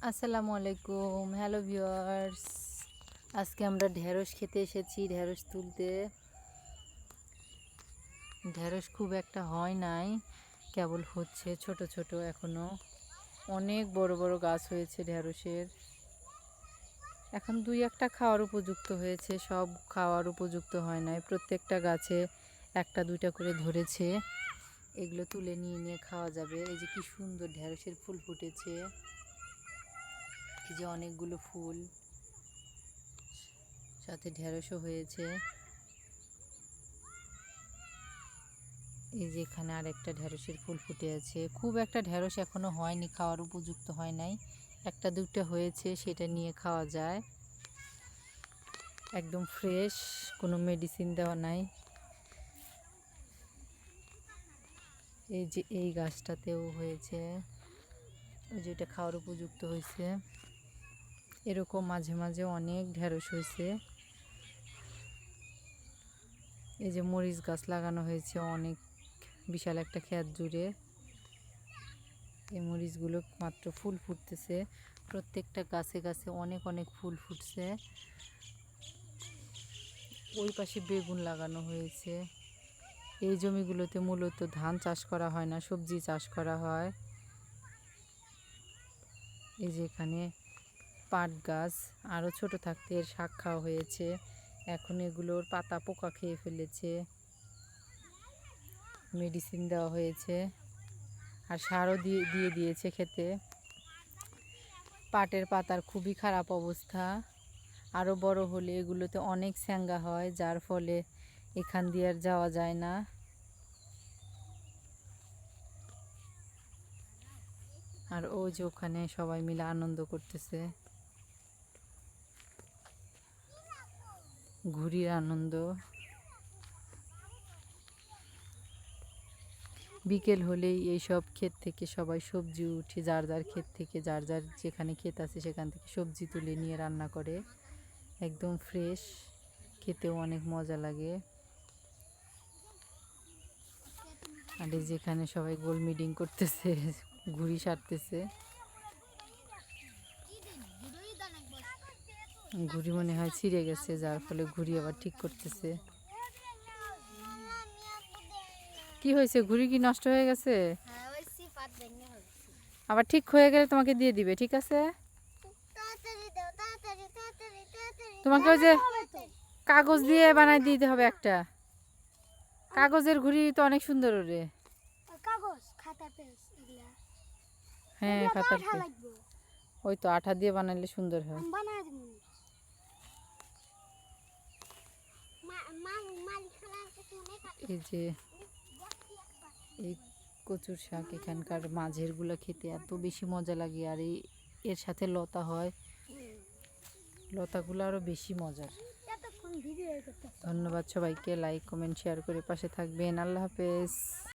আসসালামু আলাইকুম, hello viewers. আজকে আমরা ঢেঁড়স খেতে এসেছি, ঢেঁড়স তুলতে। ঢেঁড়স খুব একটা হয় নাই, কেবল হচ্ছে ছোট ছোট এখনো। অনেক বড় বড় গাছ হয়েছে ঢেঁড়সের। এখন দুই একটা খাওয়ার উপযুক্ত হয়েছে, সব খাওয়ার উপযুক্ত হয় নাই। প্রত্যেকটা গাছে একটা দুইটা করে ধরেছে। এগুলো তুলে নিয়ে নিয়ে খাওয়া যাবে। এই যে কি সুন্দর ঢেঁড়সের ফুল ফুটেছে, এই যে অনেকগুলো ফুল, সাথে ঢেঁড়সও হয়েছে। এই যে এখানে আরেকটা ঢেঁড়সের ফুল ফুটে আছে। খুব একটা ঢেঁড়স এখনো হয়নি, খাওয়ার উপযুক্ত হয় নাই। একটা দুটো হয়েছে, সেটা নিয়ে খাওয়া যায়। একদম ফ্রেশ, কোনো মেডিসিন দেওয়া নাই। এই যে এই গাছটাতেও হয়েছে, ওই যে এটা খাওয়ার উপযুক্ত হয়েছে। এরকম মাঝে মাঝে অনেক ঢেঁড়স হয়েছে। এই যে মরিচ গাছ লাগানো হয়েছে অনেক, বিশাল একটা ক্ষেত জুড়ে। এই মরিচগুলো মাত্র ফুল ফুটতেছে, প্রত্যেকটা গাছে গাছে অনেক অনেক ফুল ফুটছে। ওই পাশে বেগুন লাগানো হয়েছে। এই জমিগুলোতে মূলত ধান চাষ করা হয় না, সবজি চাষ করা হয়। এই যে এখানে পাট গাছ, আরও ছোট থাকতে এর শাক খাওয়া হয়েছে। এখন এগুলোর পাতা পোকা খেয়ে ফেলেছে, মেডিসিন দেওয়া হয়েছে, আর সারও দিয়ে দিয়েছে খেতে। পাটের পাতার খুবই খারাপ অবস্থা। আরও বড় হলে এগুলোতে অনেক স্যাঙ্গা হয়, যার ফলে এখান দিয়ে আর যাওয়া যায় না। আর ওই যে ওখানে সবাই মিলে আনন্দ করতেছে, ঘুড়ির আনন্দ। বিকেল হলেই এইসব ক্ষেত থেকে সবাই সবজি উঠে, যার যার ক্ষেত থেকে, যার যার যেখানে ক্ষেত আছে সেখান থেকে সবজি তুলে নিয়ে রান্না করে। একদম ফ্রেশ, খেতেও অনেক মজা লাগে। আর এই যেখানে সবাই গোল মিটিং করতেছে, ঘুড়ি সারতেছে। ঘুড়ি মনে হয় ছিঁড়ে গেছে, যার ফলে ঘুড়ি আবার ঠিক করতেছে। কি হয়েছে, ঘুড়ি কি নষ্ট হয়ে গেছে? আবার ঠিক হয়ে গেলে তোমাকে দিয়ে দিবে, ঠিক আছে? তোমাকে ওই যে কাগজ দিয়ে বানাই দিতে হবে একটা। কাগজের ঘুড়ি তো অনেক সুন্দর ওরে। হ্যাঁ, খাতার পেজ। ওই তো আঠা দিয়ে বানাইলে সুন্দর হয়। এই যে এই কচুর শাক, এখানকার মাঝের গুলো খেতে এত বেশি মজা লাগে। আর এর সাথে লতা হয়, লতাগুলো আরো বেশি মজার। ধন্যবাদ সবাইকে, লাইক কমেন্ট শেয়ার করে পাশে থাকবেন। আল্লাহ হাফেজ।